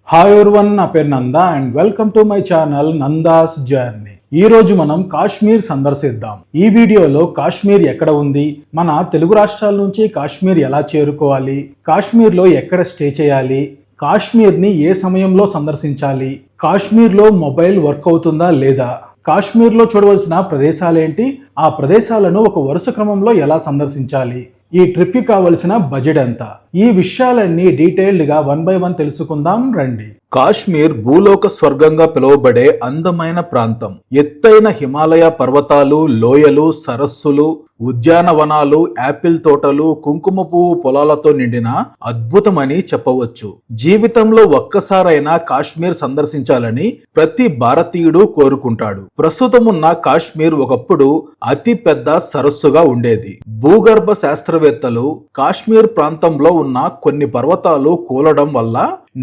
Hi everyone, నా పేరు Nanda and welcome to my channel Nanda's journey. ఈ రోజు మనం కాశ్మీర్ సందర్శిద్దాం. ఈ వీడియోలో కాశ్మీర్ ఎక్కడ ఉంది, మన తెలుగు రాష్ట్రాల నుంచి కాశ్మీర్ ఎలా చేరుకోవాలి, కాశ్మీర్లో ఎక్కడ స్టే చేయాలి, కాశ్మీర్ని ఏ సమయంలో సందర్శించాలి, కాశ్మీర్లో మొబైల్ వర్క్ అవుతుందా లేదా, కాశ్మీర్లో చూడవలసిన ప్రదేశాలేంటి, ఆ ప్రదేశాలను ఒక వరుస క్రమంలో ఎలా సందర్శించాలి, ఈ ట్రిప్కి కావలసిన బడ్జెట్ ఎంత, ఈ విషయాలన్నీ డీటెయిల్డ్గా 1 by 1 తెలుసుకుందాం రండి. కాశ్మీర్ భూలోక స్వర్గంగా పిలువబడే అందమైన ప్రాంతం. ఎత్తైన హిమాలయ పర్వతాలు, లోయలు, సరస్సులు, ఉద్యానవనాలు, యాపిల్ తోటలు, కుంకుమ పువ్వు పొలాలతో నిండిన అద్భుతమని చెప్పవచ్చు. జీవితంలో ఒక్కసారైనా కాశ్మీర్ సందర్శించాలని ప్రతి భారతీయుడు కోరుకుంటాడు. ప్రస్తుతమున్న కాశ్మీర్ ఒకప్పుడు అతి పెద్ద సరస్సుగా ఉండేది. భూగర్భ శాస్త్రవేత్తలు కాశ్మీర్ ప్రాంతంలో ఉన్న కొన్ని పర్వతాలు కూలడం వల్ల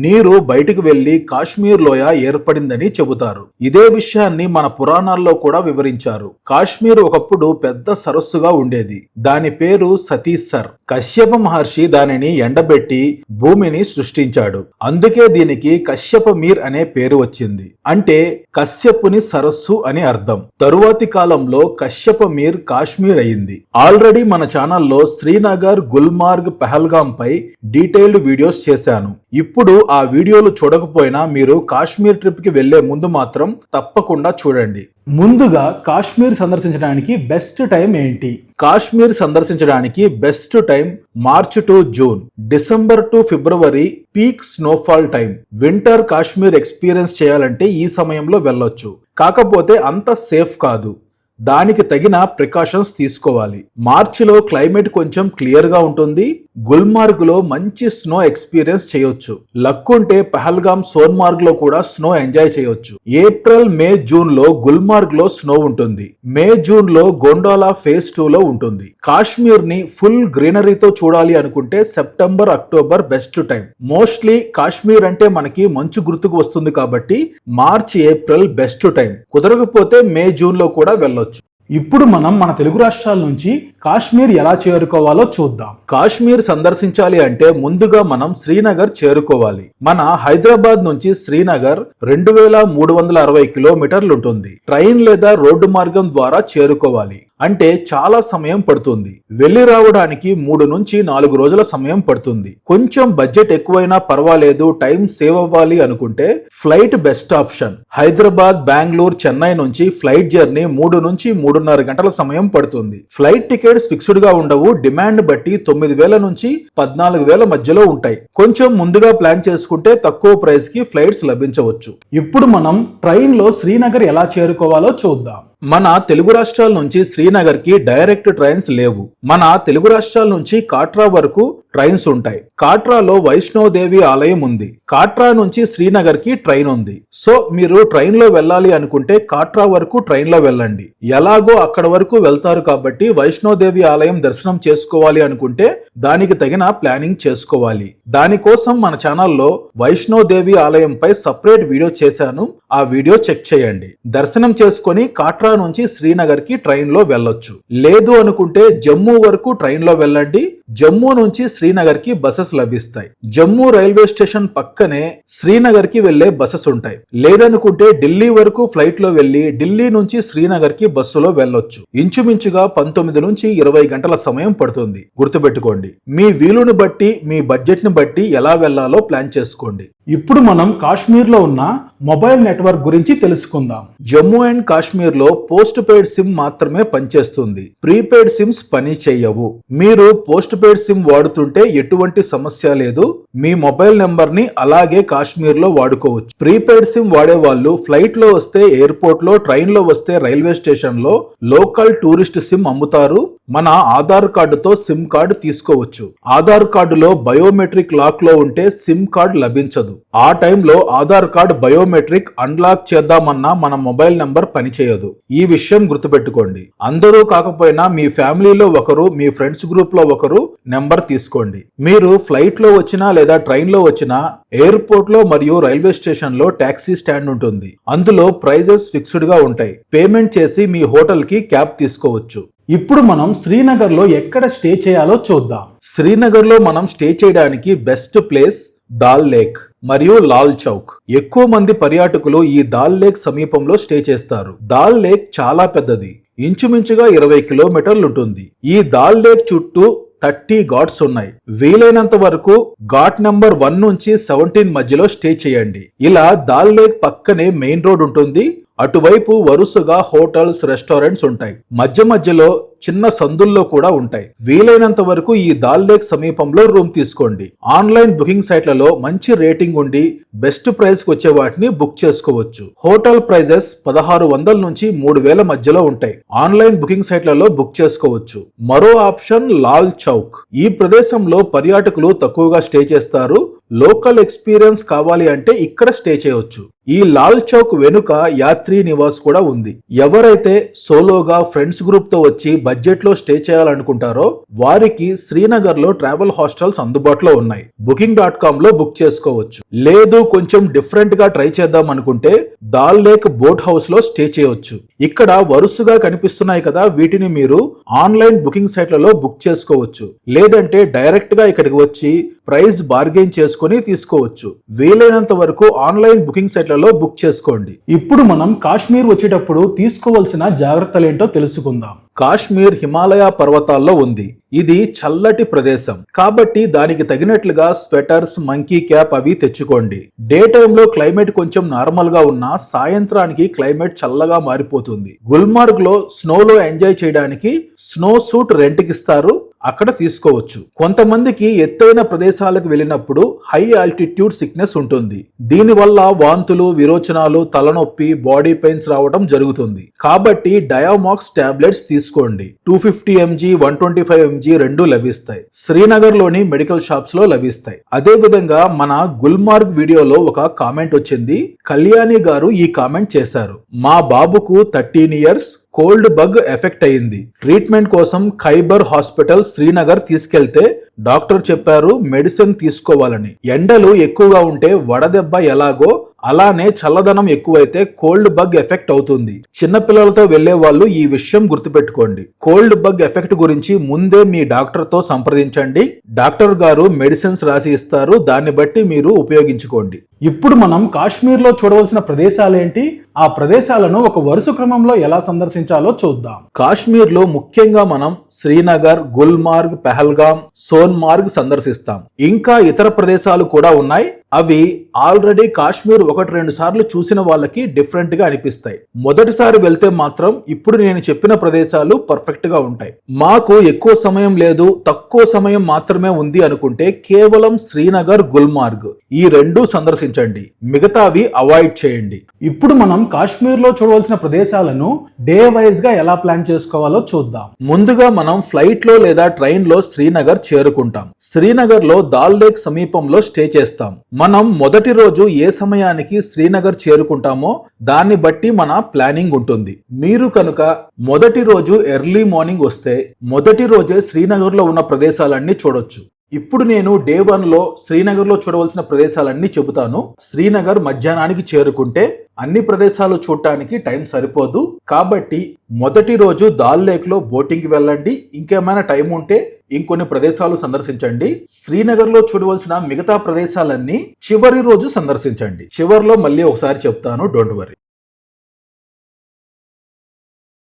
నీరు బయటకు వెళ్లి కాశ్మీర్ లోయ ఏర్పడిందని చెబుతారు. ఇదే విషయాన్ని మన పురాణాల్లో కూడా వివరించారు. కాశ్మీర్ ఒకప్పుడు పెద్ద సరస్సుగా ఉండేది. దాని పేరు సతీసర్. కశ్యప మహర్షి దానిని ఎండబెట్టి భూమిని సృష్టించాడు. అందుకే దీనికి కశ్యపమీర్ అనే పేరు వచ్చింది. అంటే కశ్యపుని సరస్సు అని అర్థం. తరువాతి కాలంలో కశ్యపమీర్ కాశ్మీర్ అయింది. ఆల్రెడీ మన ఛానల్లో శ్రీనగర్, గుల్మార్గ్, పహల్గాం పై డీటెయిల్డ్ వీడియోస్ చేశాను. ఇప్పుడు ఆ వీడియోలు చూడకపోయినా మీరు కాశ్మీర్ ట్రిప్ కి వెళ్లే ముందు మాత్రం తప్పకుండా చూడండి. ముందుగా కాశ్మీర్ సందర్శించడానికి బెస్ట్ టైం ఏంటి? కాశ్మీర్ సందర్శించడానికి best time March to June, December to February peak snowfall time. Winter Kashmir experience చేయాలంటే ఈ సమయంలో వెళ్ళొచ్చు. కాకపోతే అంత సేఫ్ కాదు. దానికి తగిన ప్రికాషన్స్ తీసుకోవాలి. మార్చిలో క్లైమేట్ కొంచెం క్లియర్ గా ఉంటుంది. గుల్మార్గ్ లో మంచి స్నో ఎక్స్పీరియన్స్ చేయొచ్చు. లక్ ఉంటే పహల్గాం, సోన్మార్గ్ లో కూడా స్నో ఎంజాయ్ చేయొచ్చు. ఏప్రిల్, మే, జూన్ లో గుల్మార్గ్ లో స్నో ఉంటుంది. మే, జూన్ లో గొండోలా ఫేజ్ 2 లో ఉంటుంది. కాశ్మీర్ ని ఫుల్ గ్రీనరీతో చూడాలి అనుకుంటే September, October best time. Mostly Kashmir అంటే మనకి మంచు గుర్తుకు వస్తుంది కాబట్టి మార్చ్, ఏప్రిల్ బెస్ట్ టైం. కుదరకపోతే మే, జూన్ లో కూడా వెళ్ళొచ్చు. ఇప్పుడు మనం మన తెలుగు రాష్ట్రాల నుంచి కాశ్మీర్ ఎలా చేరుకోవాలో చూద్దాం. కాశ్మీర్ సందర్శించాలి అంటే ముందుగా మనం శ్రీనగర్ చేరుకోవాలి. మన హైదరాబాద్ నుంచి శ్రీనగర్ 2360 కిలోమీటర్లు ఉంటుంది. ట్రైన్ లేదా రోడ్డు మార్గం ద్వారా చేరుకోవాలి. అంటే చాలా సమయం పడుతుంది. వెళ్లి రావడానికి 3 నుంచి 4 రోజుల సమయం పడుతుంది. కొంచెం బడ్జెట్ ఎక్కువైనా పర్వాలేదు, టైం సేవ్ అవ్వాలి అనుకుంటే flight best option. Hyderabad, Bengaluru, Chennai నుంచి ఫ్లైట్ జర్నీ 3 నుంచి 3.5 గంటల సమయం పడుతుంది. ఫ్లైట్ టికెట్స్ ఫిక్స్డ్ గా ఉండవు. డిమాండ్ బట్టి 9,000 నుంచి 14,000 మధ్యలో ఉంటాయి. కొంచెం ముందుగా ప్లాన్ చేసుకుంటే తక్కువ ప్రైస్ కి ఫ్లైట్స్ లభించవచ్చు. ఇప్పుడు మనం ట్రైన్ లో శ్రీనగర్ ఎలా చేరుకోవాలో చూద్దాం. మన తెలుగు రాష్ట్రాల నుంచి శ్రీనగర్ కి డైరెక్ట్ ట్రైన్స్ లేవు. మన తెలుగు రాష్ట్రాల నుంచి కాట్రా వరకు ట్రైన్స్ ఉంటాయి. కాట్రాలో వైష్ణోదేవి ఆలయం ఉంది. కాట్రా నుంచి శ్రీనగర్ కి ట్రైన్ ఉంది. సో మీరు ట్రైన్ లో వెళ్ళాలి అనుకుంటే కాట్రా వరకు ట్రైన్ లో వెళ్ళండి. ఎలాగో అక్కడ వరకు వెళ్తారు కాబట్టి వైష్ణోదేవి ఆలయం దర్శనం చేసుకోవాలి అనుకుంటే దానికి తగిన ప్లానింగ్ చేసుకోవాలి. దానికోసం మన ఛానల్లో వైష్ణోదేవి ఆలయంపై సపరేట్ వీడియో చేశాను. ఆ వీడియో చెక్ చేయండి. దర్శనం చేసుకొని కాట్రా నుంచి శ్రీనగర్ కి ట్రైన్ లో వెళ్ళొచ్చు. లేదు అనుకుంటే జమ్మూ వరకు ట్రైన్ లో వెళ్ళండి. జమ్మూ నుంచి శ్రీనగర్ కి బసెస్ లభిస్తాయి. జమ్మూ రైల్వే స్టేషన్ పక్కనే శ్రీనగర్ కి వెళ్లే బసెస్ ఉంటాయి. లేదనుకుంటే ఢిల్లీ వరకు ఫ్లైట్ లో వెళ్లి ఢిల్లీ నుంచి శ్రీనగర్ కి బస్సులో వెళ్ళొచ్చు. ఇంచుమించుగా 19 నుంచి 20 గంటల సమయం పడుతుంది. గుర్తుపెట్టుకోండి. మీ వీలుని బట్టి, మీ బడ్జెట్ ని బట్టి ఎలా వెళ్లాలో ప్లాన్ చేసుకోండి. ఇప్పుడు మనం కాశ్మీర్ లో ఉన్న మొబైల్ నెట్వర్క్ గురించి తెలుసుకుందాం. జమ్మూ అండ్ కాశ్మీర్ లో పోస్ట్ పెయిడ్ సిమ్ మాత్రమే పనిచేస్తుంది. ప్రీపెయిడ్ సిమ్స్ పని చేయవు. మీరు పోస్ట్ పెయిడ్ సిమ్ వాడుతుంటే ఎటువంటి సమస్య లేదు. మీ మొబైల్ నెంబర్ ని అలాగే కాశ్మీర్ లో వాడుకోవచ్చు. ప్రీపెయిడ్ సిమ్ వాడే వాళ్ళు ఫ్లైట్ లో వస్తే ఎయిర్పోర్ట్ లో, ట్రైన్ లో వస్తే రైల్వే స్టేషన్ లో లోకల్ టూరిస్ట్ సిమ్ అమ్ముతారు. మన ఆధార్ కార్డుతో సిమ్ కార్డు తీసుకోవచ్చు. ఆధార్ కార్డులో బయోమెట్రిక్ లాక్ లో ఉంటే సిమ్ కార్డు లభించదు. ఆ టైంలో ఆధార్ కార్డు బయోమెట్రిక్ అన్లాక్ చేద్దామన్నా మన మొబైల్ నంబర్ పనిచేయదు. ఈ విషయం గుర్తుపెట్టుకోండి. అందరూ కాకపోయినా మీ ఫ్యామిలీలో ఒకరు, మీ ఫ్రెండ్స్ గ్రూప్ లో ఒకరు నెంబర్ తీసుకోండి. మీరు ఫ్లైట్ లో వచ్చినా లేదా ట్రైన్ లో వచ్చినా ఎయిర్పోర్ట్ లో మరియు రైల్వే స్టేషన్ లో టాక్సీ స్టాండ్ ఉంటుంది. అందులో ప్రైజెస్ ఫిక్స్డ్ గా ఉంటాయి. పేమెంట్ చేసి మీ హోటల్ కి క్యాబ్ తీసుకోవచ్చు. ఇప్పుడు మనం శ్రీనగర్ లో ఎక్కడ స్టే చేయాలో చూద్దాం. శ్రీనగర్ లో మనం స్టే చేయడానికి బెస్ట్ ప్లేస్ దాల్ లేక్. మరియు లాల్ చౌక్. ఎక్కువ మంది పర్యాటకులు ఈ దాల్ లేక్ సమీపంలో స్టే చేస్తారు. దాల్ లేక్ చాలా పెద్దది, ఇంచుమించుగా 20 కిలోమీటర్లు ఉంటుంది. ఈ దాల్ లేక్ చుట్టూ 30 ఘాట్స్ ఉన్నాయి. వీలైనంత వరకు ఘాట్ నెంబర్ 1 నుంచి 17 మధ్యలో స్టే చేయండి. ఇలా దాల్ లేక్ పక్కనే మెయిన్ రోడ్ ఉంటుంది. అటువైపు వరుసగా హోటల్స్, రెస్టారెంట్స్ ఉంటాయి. మధ్య మధ్యలో చిన్న సందుల్లో కూడా ఉంటాయి. వీలైనంత వరకు ఈ దాల్ లేక్ సమీపంలో రూమ్ తీసుకోండి. ఆన్లైన్ బుకింగ్ సైట్లలో మంచి రేటింగ్ ఉండి బెస్ట్ ప్రైస్ కు వచ్చే వాటిని బుక్ చేసుకోవచ్చు. హోటల్ ప్రైజెస్ 1600 నుంచి 3000 మధ్యలో ఉంటాయి. ఆన్లైన్ బుకింగ్ సైట్లలో బుక్ చేసుకోవచ్చు. మరో ఆప్షన్ లాల్ చౌక్. ఈ ప్రదేశంలో పర్యాటకులు తక్కువగా స్టే చేస్తారు. లోకల్ ఎక్స్పీరియన్స్ కావాలి అంటే ఇక్కడ స్టే చేయవచ్చు. ఈ లాల్ చౌక్ వెనుక యాత్రి నివాస్ కూడా ఉంది. ఎవరైతే సోలోగా ఫ్రెండ్స్ గ్రూప్ తో వచ్చి బడ్జెట్ లో స్టే చేయాలనుకుంటారో వారికి శ్రీనగర్ లో ట్రావెల్ హాస్టల్స్ అందుబాటులో ఉన్నాయి. booking.com లో బుక్ చేసుకోవచ్చు. లేదు కొంచెం డిఫరెంట్ గా ట్రై చేద్దాం అనుకుంటే దాల్ లేక్ బోట్ హౌస్ లో స్టే చేయవచ్చు. ఇక్కడ వరుసగా కనిపిస్తున్నాయి కదా, వీటిని మీరు ఆన్లైన్ బుకింగ్ సైట్లలో బుక్ చేసుకోవచ్చు. లేదంటే డైరెక్ట్ గా ఇక్కడికి వచ్చి ప్రైస్ బార్గెయిన్ చేసుకుని తీసుకోవచ్చు. వీలైనంత వరకు ఆన్లైన్ బుకింగ్ సైట్లలో బుక్ చేసుకోండి. ఇప్పుడు మనం కాశ్మీర్ వచ్చేటప్పుడు తీసుకోవాల్సిన జాగ్రత్తలేంటో తెలుసుకుందాం. కాశ్మీర్ హిమాలయ పర్వతాల్లో ఉంది. ఇది చల్లటి ప్రదేశం కాబట్టి దానికి తగినట్లుగా స్వెటర్స్, మంకీ క్యాప్ అవి తెచ్చుకోండి. డే టైంలో క్లైమేట్ కొంచెం నార్మల్ గా ఉన్నా సాయంత్రానికి క్లైమేట్ చల్లగా మారిపోతుంది. గుల్మార్గ్ లో స్నోలో ఎంజాయ్ చేయడానికి స్నో సూట్ రెంట్కి ఇస్తారు, అక్కడ తీసుకోవచ్చు. కొంతమందికి ఎత్తైన ప్రదేశాలకు వెళ్ళినప్పుడు హై ఆల్టిట్యూడ్ సిక్నెస్ ఉంటుంది. దీనివల్ల వాంతులు, విరోచనాలు, తలనొప్పి, బాడీ పెయిన్స్ రావడం జరుగుతుంది. కాబట్టి డయామాక్స్ టాబ్లెట్స్ తీసుకోండి. 250 mg, 125 mg రెండూ లభిస్తాయి. శ్రీనగర్ లోని మెడికల్ షాప్స్ లో లభిస్తాయి. అదే విధంగా మన గుల్మార్గ్ వీడియోలో ఒక కామెంట్ వచ్చింది. కళ్యాణి గారు ఈ కామెంట్ చేశారు. మా బాబుకు 13 ఇయర్స్ కోల్డ్ బగ్ ఎఫెక్ట్ అయింది. ట్రీట్మెంట్ కోసం ఖైబర్ హాస్పిటల్ శ్రీనగర్ తీసుకెళ్తే డాక్టర్ చెప్పారు మెడిసిన్ తీసుకోవాలని. ఎండలు ఎక్కువగా ఉంటే వడదెబ్బ ఎలాగో అలానే చల్లదనం ఎక్కువైతే కోల్డ్ బగ్ ఎఫెక్ట్ అవుతుంది. చిన్నపిల్లలతో వెళ్లే వాళ్ళు ఈ విషయం గుర్తుపెట్టుకోండి. కోల్డ్ బగ్ ఎఫెక్ట్ గురించి ముందే మీ డాక్టర్ తో సంప్రదించండి. డాక్టర్ గారు మెడిసిన్స్ రాసి ఇస్తారు, దాన్ని బట్టి మీరు ఉపయోగించుకోండి. ఇప్పుడు మనం కాశ్మీర్ లో చూడవలసిన ప్రదేశాలేంటి, ఆ ప్రదేశాలను ఒక వరుస క్రమంలో ఎలా సందర్శించాలో చూద్దాం. కాశ్మీర్ లో ముఖ్యంగా మనం శ్రీనగర్, గుల్మార్గ్, పెహల్గాం, సోన్మార్గ్ సందర్శిస్తాం. ఇంకా ఇతర ప్రదేశాలు కూడా ఉన్నాయి. అవి ఆల్రెడీ కాశ్మీర్ 1-2 సార్లు చూసిన వాళ్ళకి డిఫరెంట్ గా అనిపిస్తాయి. మొదటిసారి వెళ్తే మాత్రం ఇప్పుడు నేను చెప్పిన ప్రదేశాలు పర్ఫెక్ట్ గా ఉంటాయి. మాకు ఎక్కువ సమయం లేదు, తక్కువ సమయం మాత్రమే ఉంది అనుకుంటే కేవలం శ్రీనగర్, గుల్మార్గ్ ఈ రెండూ సందర్శించండి. మిగతావి అవాయిడ్ చేయండి. ఇప్పుడు మనం కాశ్మీర్ లో చూడవలసిన ప్రదేశాలను డే వైజ్ గా ఎలా ప్లాన్ చేసుకోవాలో చూద్దాం. ముందుగా మనం ఫ్లైట్ లో లేదా ట్రైన్ లో శ్రీనగర్ చేరుకుంటాం. శ్రీనగర్ లో దాల్ లేక్ సమీపంలో స్టే చేస్తాం. మనం మొదటి రోజు ఏ సమయానికి శ్రీనగర్ చేరుకుంటామో దాన్ని బట్టి మన ప్లానింగ్ ఉంటుంది. మీరు కనుక మొదటి రోజు ఎర్లీ మార్నింగ్ వస్తే మొదటి రోజే శ్రీనగర్ లో ఉన్న ప్రదేశాలన్నీ చూడొచ్చు. ఇప్పుడు నేను డే 1 లో శ్రీనగర్ లో చూడవలసిన ప్రదేశాలన్నీ చెబుతాను. శ్రీనగర్ మధ్యాహ్నానికి చేరుకుంటే అన్ని ప్రదేశాలు చూడటానికి టైం సరిపోదు. కాబట్టి మొదటి రోజు దాల్ లేక్ లో బోటింగ్ కి వెళ్ళండి. ఇంకేమైనా టైం ఉంటే ఇంకొన్ని ప్రదేశాలు సందర్శించండి. శ్రీనగర్ లో చూడవలసిన మిగతా ప్రదేశాలన్నీ చివరి రోజు సందర్శించండి. చివరిలో మళ్ళీ ఒకసారి చెప్తాను, డోంట్ వరీ.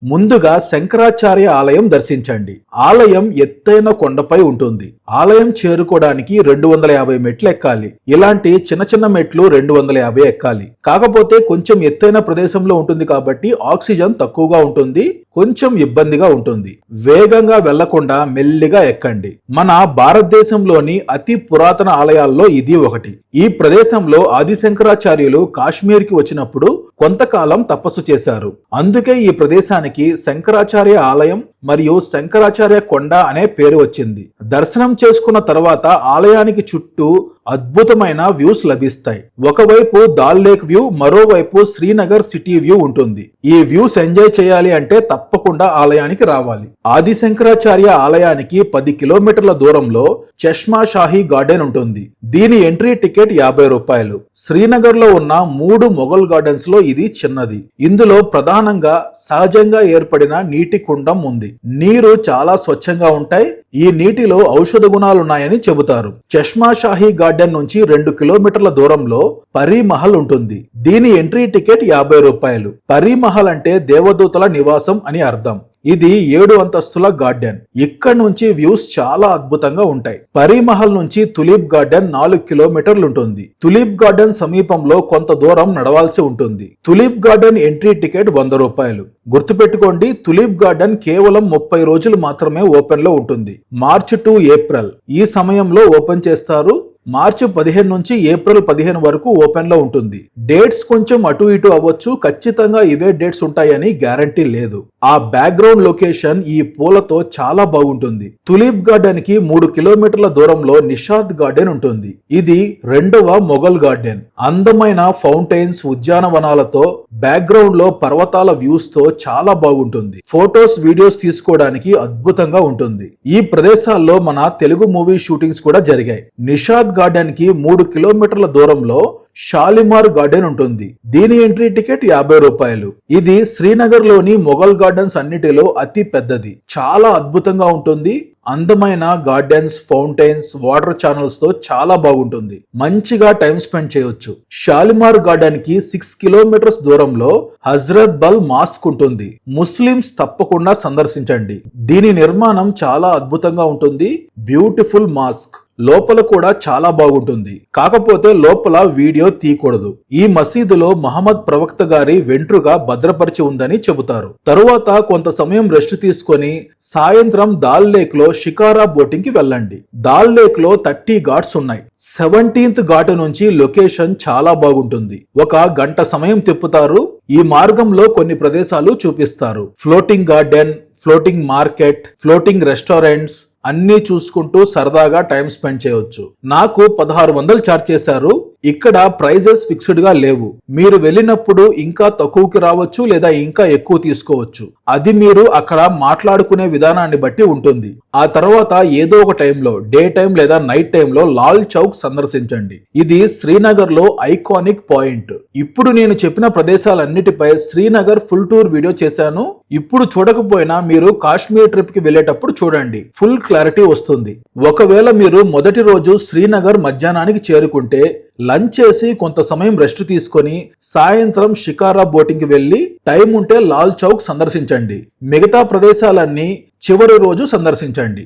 ముందుగా శంకరాచార్య ఆలయం దర్శించండి. ఆలయం ఎత్తైన కొండపై ఉంటుంది. ఆలయం చేరుకోవడానికి 250 మెట్లు ఎక్కాలి. ఇలాంటి చిన్న చిన్న మెట్లు 250 ఎక్కాలి. కాకపోతే కొంచెం ఎత్తైన ప్రదేశంలో ఉంటుంది కాబట్టి ఆక్సిజన్ తక్కువగా ఉంటుంది, కొంచెం ఇబ్బందిగా ఉంటుంది. వేగంగా వెళ్లకుండా మెల్లిగా ఎక్కండి. మన భారతదేశంలోని అతి పురాతన ఆలయాల్లో ఇది ఒకటి. ఈ ప్రదేశంలో ఆది శంకరాచార్యులు కాశ్మీర్ కి వచ్చినప్పుడు కొంతకాలం తపస్సు చేశారు. అందుకే ఈ ప్రదేశానికి శంకరాచార్య ఆలయం మరియు శంకరాచార్య కొండ అనే పేరు వచ్చింది. దర్శనం చేసుకున్న తర్వాత ఆలయానికి చుట్టూ అద్భుతమైన వ్యూస్ లభిస్తాయి. ఒకవైపు దాల్ లేక్ వ్యూ, మరోవైపు శ్రీనగర్ సిటీ వ్యూ ఉంటుంది. ఈ వ్యూస్ ఎంజాయ్ చేయాలి అంటే తప్పకుండా ఆలయానికి రావాలి. ఆది శంకరాచార్య ఆలయానికి 10 కిలోమీటర్ల దూరంలో చష్మా షాహీ గార్డెన్ ఉంటుంది. దీని ఎంట్రీ టికెట్ 50 రూపాయలు. శ్రీనగర్ లో ఉన్న 3 మొఘల్ గార్డెన్స్ లో ఇది చిన్నది. ఇందులో ప్రధానంగా సహజంగా ఏర్పడిన నీటి కుండం ఉంది. నీరు చాలా స్వచ్ఛంగా ఉంటాయి. ఈ నీటిలో ఔషధ గుణాలున్నాయని చెబుతారు. చష్మా షాహీ గార్డెన్ నుంచి 2 కిలోమీటర్ల దూరంలో పరీ మహల్ ఉంటుంది. దీని ఎంట్రీ టికెట్ 50 రూపాయలు. పరీ మహల్ అంటే దేవదూతల నివాసం అని అర్థం. ఇది 7 అంతస్తుల గార్డెన్. ఇక్కడ నుంచి వ్యూస్ చాలా అద్భుతంగా ఉంటాయి. పరీ మహల్ నుంచి తులిప్ గార్డెన్ 4 కిలోమీటర్లు ఉంటుంది. తులిప్ గార్డెన్ సమీపంలో కొంత దూరం నడవాల్సి ఉంటుంది. తులిప్ గార్డెన్ ఎంట్రీ టికెట్ 100 రూపాయలు. గుర్తుపెట్టుకోండి, తులిప్ గార్డెన్ కేవలం 30 రోజులు మాత్రమే ఓపెన్ లో ఉంటుంది. మార్చ్ టు ఏప్రిల్ ఈ సమయంలో ఓపెన్ చేస్తారు. మార్చి 15 నుంచి ఏప్రిల్ 15 వరకు ఓపెన్ లో ఉంటుంది. డేట్స్ కొంచెం అటు ఇటు అవ్వచ్చు, ఖచ్చితంగా ఇవే డేట్స్ ఉంటాయని గ్యారంటీ లేదు. ఆ బ్యాక్గ్రౌండ్ లొకేషన్ ఈ పూలతో చాలా బాగుంటుంది. తులిప్ గార్డెన్ కి 3 కిలోమీటర్ల దూరంలో నిషాద్ గార్డెన్ ఉంటుంది. ఇది 2వ మొఘల్ గార్డెన్. అందమైన ఫౌంటైన్స్, ఉద్యానవనాలతో బ్యాక్గ్రౌండ్ లో పర్వతాల వ్యూస్ తో చాలా బాగుంటుంది. ఫొటోస్, వీడియోస్ తీసుకోవడానికి అద్భుతంగా ఉంటుంది. ఈ ప్రదేశాల్లో మన తెలుగు మూవీ షూటింగ్స్ కూడా జరిగాయి. నిషాద్ గార్డెన్ కి 3 కిలోమీటర్ల దూరంలో షాలిమార్ గార్డెన్ ఉంటుంది. దీని ఎంట్రీ టికెట్ 50 రూపాయలు. ఇది శ్రీనగర్ లోని మొఘల్ గార్డెన్స్ అన్నిటిలో అతి పెద్దది. చాలా అద్భుతంగా ఉంటుంది. అందమైన గార్డెన్స్, ఫౌంటైన్స్, వాటర్ ఛానల్స్ తో చాలా బాగుంటుంది. మంచిగా టైం స్పెండ్ చేయొచ్చు. షాలిమార్ గార్డెన్ కి 6 కిలోమీటర్స్ దూరంలో హజ్రత్ బల్ మాస్క్ ఉంటుంది. ముస్లిమ్స్ తప్పకుండా సందర్శించండి. దీని నిర్మాణం చాలా అద్భుతంగా ఉంటుంది. Beautiful mask. లోపల కూడా చాలా బాగుంటుంది. కాకపోతే లోపల వీడియో తీయకూడదు. ఈ మసీదులో మహమ్మద్ ప్రవక్త గారి వెంట్రుక భద్రపరిచి ఉందని చెబుతారు. తరువాత కొంత సమయం రెస్ట్ తీసుకొని సాయంత్రం దాల్ లేక్ లో షికారా బోటింగ్ కి వెళ్ళండి. దాల్ లేక్ లో 30 ఘాట్స్ ఉన్నాయి. 17th ఘాటు నుంచి లొకేషన్ చాలా బాగుంటుంది. 1 గంట సమయం తిప్పుతారు. ఈ మార్గంలో కొన్ని ప్రదేశాలు చూపిస్తారు. Floating garden, floating market, floating restaurants అన్నీ చూసుకుంటూ సరదాగా టైం స్పెండ్ చేయొచ్చు. నాకు 1600 ఛార్జ్ చేశారు. ఇక్కడ ప్రైజెస్ ఫిక్స్డ్ గా లేవు. మీరు వెళ్ళినప్పుడు ఇంకా తక్కువకి రావచ్చు లేదా ఇంకా ఎక్కువ తీసుకోవచ్చు. అది మీరు అక్కడ మాట్లాడుకునే విధానాన్ని బట్టి ఉంటుంది. ఆ తర్వాత ఏదో ఒక టైంలో, డే టైం లేదా నైట్ టైంలో లాల్ చౌక్ సందర్శించండి. ఇది శ్రీనగర్ లో ఐకానిక్ పాయింట్. ఇప్పుడు నేను చెప్పిన ప్రదేశాలన్నిటిపై శ్రీనగర్ ఫుల్ టూర్ వీడియో చేశాను. ఇప్పుడు చూడకపోయినా మీరు కాశ్మీర్ ట్రిప్ కి వెళ్ళేటప్పుడు చూడండి, ఫుల్ క్లారిటీ వస్తుంది. ఒకవేళ మీరు మొదటి రోజు శ్రీనగర్ మధ్యాహ్నానికి చేరుకుంటే లంచ్ చేసి కొంత సమయం రెస్ట్ తీసుకొని సాయంత్రం షికారా బోటింగ్ కి వెళ్లి టైం ఉంటే లాల్ చౌక్ సందర్శించండి. మిగతా ప్రదేశాలన్నీ చివరి రోజు సందర్శించండి.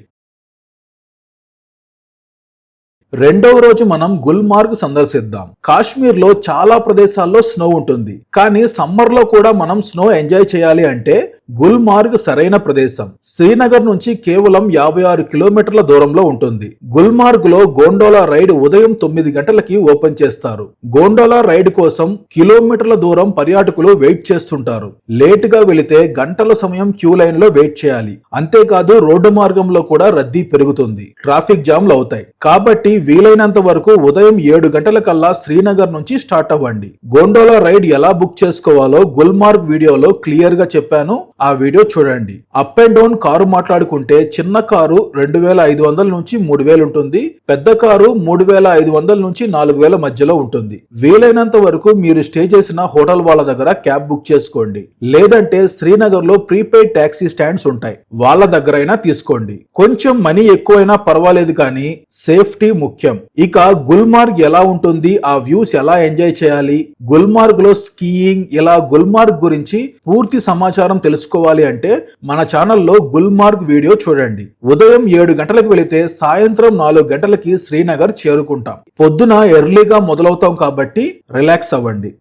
రెండవ రోజు మనం గుల్మార్గ్ సందర్శిద్దాం. కాశ్మీర్ లో చాలా ప్రదేశాల్లో స్నో ఉంటుంది. కానీ సమ్మర్ లో కూడా మనం స్నో ఎంజాయ్ చేయాలి అంటే గుల్మార్గ్ సరైన ప్రదేశం. శ్రీనగర్ నుంచి కేవలం 56 కిలోమీటర్ల దూరంలో ఉంటుంది. గుల్మార్గ్ లో గోండోలా రైడ్ ఉదయం 9 గంటలకి ఓపెన్ చేస్తారు. గోండోలా రైడ్ కోసం కిలోమీటర్ల దూరం పర్యాటకులు వెయిట్ చేస్తుంటారు. లేట్ గా వెళితే గంటల సమయం క్యూ లైన్ లో వెయిట్ చేయాలి. అంతేకాదు రోడ్డు మార్గంలో కూడా రద్దీ పెరుగుతుంది. ట్రాఫిక్ జామ్లు అవుతాయి. కాబట్టి వీలైనంత వరకు ఉదయం 7 గంటలకల్లా శ్రీనగర్ నుంచి స్టార్ట్ అవ్వండి. గోండోలా రైడ్ ఎలా బుక్ చేసుకోవాలో గుల్మార్గ్ వీడియోలో క్లియర్ గా చెప్పాను. ఆ వీడియో చూడండి. అప్ అండ్ డౌన్ కారు మాట్లాడుకుంటే చిన్న కారు 2500 నుంచి 3000 ఉంటుంది. పెద్ద కారు 3500 నుంచి 4000 మధ్యలో ఉంటుంది. వీలైనంత వరకు మీరు స్టే చేసిన హోటల్ వాళ్ళ దగ్గర క్యాబ్ బుక్ చేసుకోండి. లేదంటే శ్రీనగర్ లో ప్రీపెయిడ్ టాక్సీ స్టాండ్స్ ఉంటాయి, వాళ్ళ దగ్గరైనా తీసుకోండి. కొంచెం మనీ ఎక్కువైనా పర్వాలేదు, కానీ సేఫ్టీ ముఖ్యం. ఇక గుల్మార్గ్ ఎలా ఉంటుంది, ఆ వ్యూస్ ఎలా ఎంజాయ్ చేయాలి, గుల్మార్గ్ లో స్కీయింగ్, ఇలా గుల్మార్గ్ గురించి పూర్తి సమాచారం తెలుసుకోవాలి అంటే మన ఛానల్లో గుల్మార్గ్ వీడియో చూడండి. ఉదయం 7 గంటలకు వెళితే సాయంత్రం 4 గంటలకి శ్రీనగర్ చేరుకుంటాం. పొద్దున ఎర్లీగా మొదలవుతాం కాబట్టి రిలాక్స్ అవ్వండి.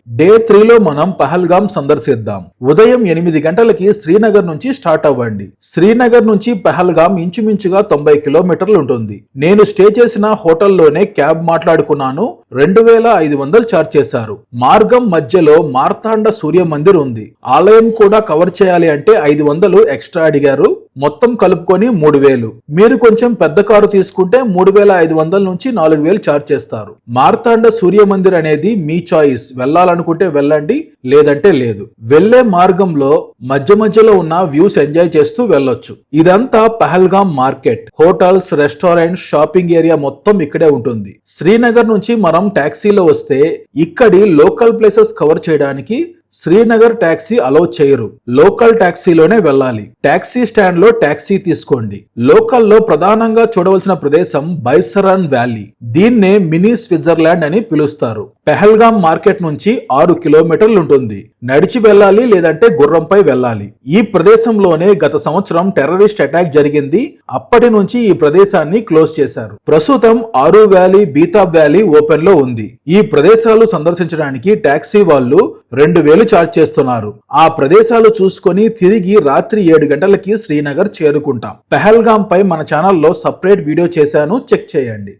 డే 3లో మనం పహల్గామ్ సందర్శిద్దాం. ఉదయం 8 గంటలకి శ్రీనగర్ నుంచి స్టార్ట్ అవ్వండి. శ్రీనగర్ నుంచి పహల్గామ్ ఇంచుమించుగా 90 కిలోమీటర్లు ఉంటుంది. నేను స్టే చేసిన హోటల్లోనే క్యాబ్ మాట్లాడుకున్నాను. 2500 ఛార్జ్ చేశారు. మార్గం మధ్యలో మార్తాండ సూర్య మందిర్ ఉంది. ఆలయం కూడా కవర్ చేయాలి అంటే 500 ఎక్స్ట్రా అడిగారు. మొత్తం కలుపుకొని 3000. మీరు కొంచెం పెద్ద కారు తీసుకుంటే 3500 నుంచి 4000 ఛార్జ్ చేస్తారు. మార్తాండ సూర్య మందిర్ అనేది మీ చాయిస్. వెళ్ళాలనుకుంటే వెళ్ళండి, లేదంటే లేదు. వెళ్లే మార్గంలో మధ్యలో ఉన్న వ్యూస్ ఎంజాయ్ చేస్తూ వెళ్ళొచ్చు. ఇదంతా Pahalgam market. Hotels, restaurants, shopping area మొత్తం ఇక్కడే ఉంటుంది. శ్రీనగర్ నుంచి మనం టాక్సీలో వస్తే ఇక్కడి లోకల్ ప్లేసెస్ కవర్ చేయడానికి శ్రీనగర్ ట్యాక్సీ అలౌ చేయరు. లోకల్ ట్యాక్సీలోనే వెళ్ళాలి. ట్యాక్సీ స్టాండ్ లో ట్యాక్సీ తీసుకోండి. లోకల్లో ప్రధానంగా చూడవలసిన ప్రదేశం బైసరన్ వ్యాలీ. దీన్నే మినీ స్విట్జర్లాండ్ అని పిలుస్తారు. పెహల్గాం మార్కెట్ నుంచి 6 కిలోమీటర్లు ఉంటుంది. నడిచి వెళ్ళాలి లేదంటే గుర్రంపై వెళ్ళాలి. ఈ ప్రదేశంలోనే గత సంవత్సరం టెర్రరిస్ట్ అటాక్ జరిగింది. అప్పటి నుంచి ఈ ప్రదేశాన్ని క్లోజ్ చేశారు. ప్రస్తుతం ఆరు వ్యాలీ, బీతాబ్ వ్యాలీ ఓపెన్ లో ఉంది. ఈ ప్రదేశాలు సందర్శించడానికి టాక్సీ వాళ్ళు 2000 ఛార్జ్ చేస్తున్నారు. ఆ ప్రదేశాలు చూసుకొని తిరిగి రాత్రి 7 గంటలకి శ్రీనగర్ చేరుకుంటాం. పెహల్గాం పై మన ఛానల్లో సపరేట్ వీడియో చేశాను, చెక్ చేయండి.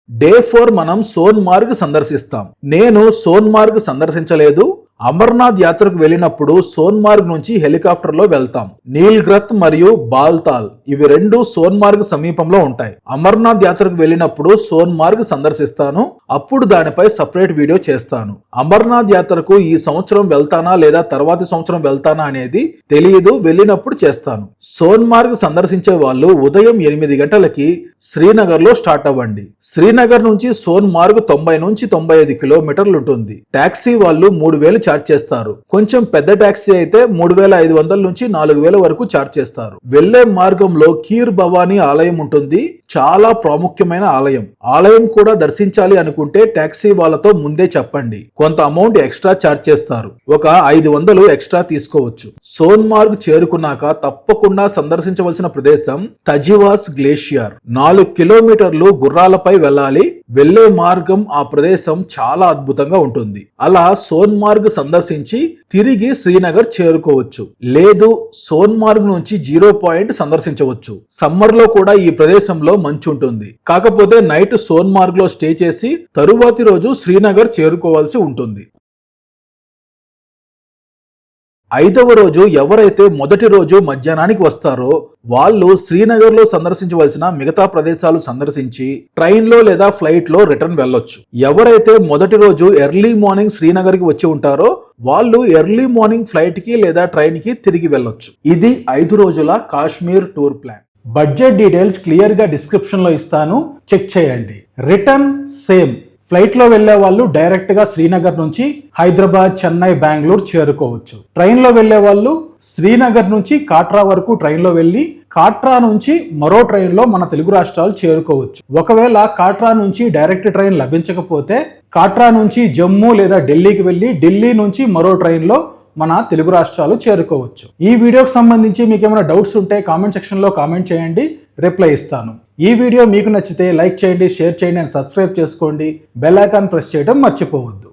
డే 4 మనం సోన్మార్గ్ సందర్శిస్తాం. నేను సోన్మార్గ్ సందర్శించలేదు. అమర్నాథ్ యాత్రకు వెళ్ళినప్పుడు సోన్మార్గ్ నుంచి హెలికాప్టర్ లో వెళ్తాం. నీల్గ్రత్ మరియు బాల్తాల్ ఇవి రెండు సోన్మార్గ్ సమీపంలో ఉంటాయి. అమర్నాథ్ యాత్రకు వెళ్ళినప్పుడు సోన్మార్గ్ సందర్శిస్తాను. అప్పుడు దానిపై సపరేట్ వీడియో చేస్తాను. అమర్నాథ్ యాత్రకు ఈ సంవత్సరం వెళ్తానా లేదా తర్వాతి సంవత్సరం వెళ్తానా అనేది తెలియదు. వెళ్ళినప్పుడు చేస్తాను. సోన్మార్గ్ సందర్శించే వాళ్ళు ఉదయం 8 గంటలకి శ్రీనగర్ లో స్టార్ట్ అవ్వండి. శ్రీనగర్ నుంచి సోన్మార్గ్ 90 నుంచి 95 కిలోమీటర్లు ఉంటుంది. టాక్సీ వాళ్ళు 3000 ఛార్జ్ చేస్తారు. కొంచెం పెద్ద టాక్సీ అయితే 3500 నుంచి 4000 వరకు ఛార్జ్ చేస్తారు. వెళ్లే మార్గంలో ఖీర్ భవానీ ఆలయం ఉంటుంది. చాలా ప్రాముఖ్యమైన ఆలయం. ఆలయం కూడా దర్శించాలి అనుకుంటే టాక్సీ వాళ్ళతో ముందే చెప్పండి. కొంత అమౌంట్ ఎక్స్ట్రా ఛార్జ్ చేస్తారు. ఒక 500 ఎక్స్ట్రా తీసుకోవచ్చు. సోన్మార్గ్ చేరుకున్నాక తప్పకుండా సందర్శించవలసిన ప్రదేశం తజివాస్ గ్లేషియర్. 4 కిలోమీటర్లు గుర్రాలపై వెళ్ళాలి. వెళ్లే మార్గం ఆ ప్రదేశం చాలా అద్భుతంగా ఉంటుంది. అలా సోన్మార్గ్ సందర్శించి తిరిగి శ్రీనగర్ చేరుకోవచ్చు. లేదు సోన్మార్గ్ నుంచి 0 పాయింట్ సందర్శించవచ్చు. సమ్మర్ లో కూడా ఈ ప్రదేశంలో మంచు ఉంటుంది. కాకపోతే నైట్ సోన్మార్గ్ లో స్టే చేసి తరువాతి రోజు శ్రీనగర్ చేరుకోవాల్సి ఉంటుంది. 5వ రోజు ఎవరైతే మొదటి రోజు మధ్యాహ్నానికి వస్తారో వాళ్ళు శ్రీనగర్ లో సందర్శించవలసిన మిగతా ప్రదేశాలు సందర్శించి ట్రైన్ లో లేదా ఫ్లైట్ లో రిటర్న్ వెళ్ళొచ్చు. ఎవరైతే మొదటి రోజు ఎర్లీ మార్నింగ్ శ్రీనగర్ కి వచ్చి ఉంటారో వాళ్ళు ఎర్లీ మార్నింగ్ ఫ్లైట్ కి లేదా ట్రైన్ కి తిరిగి వెళ్ళొచ్చు. ఇది 5 రోజుల Kashmir tour plan. Budget details clear గా డిస్క్రిప్షన్ లో ఇస్తాను, చెక్ చేయండి. Return same. ఫ్లైట్ లో వెళ్లే వాళ్ళు డైరెక్ట్ గా శ్రీనగర్ నుంచి హైదరాబాద్, చెన్నై, బెంగళూరు చేరుకోవచ్చు. ట్రైన్ లో వెళ్లే వాళ్ళు శ్రీనగర్ నుంచి కాట్రా వరకు ట్రైన్ లో వెళ్లి కాట్రా నుంచి మరో ట్రైన్ లో మన తెలుగు రాష్ట్రాలు చేరుకోవచ్చు. ఒకవేళ కాట్రా నుంచి డైరెక్ట్ ట్రైన్ లభించకపోతే కాట్రా నుంచి జమ్మూ లేదా ఢిల్లీకి వెళ్లి ఢిల్లీ నుంచి మరో ట్రైన్ లో మన తెలుగు రాష్ట్రాలు చేరుకోవచ్చు. ఈ వీడియోకి సంబంధించి మీకు ఏమైనా డౌట్స్ ఉంటే కామెంట్ సెక్షన్ లో కామెంట్ చేయండి, రిప్లై ఇస్తాను. ఈ వీడియో మీకు నచ్చితే లైక్ చేయండి, షేర్ చేయండి అండ్ సబ్స్క్రైబ్ చేసుకోండి. బెల్ ఐకాన్ ప్రెస్ చేయడం మర్చిపోవద్దు.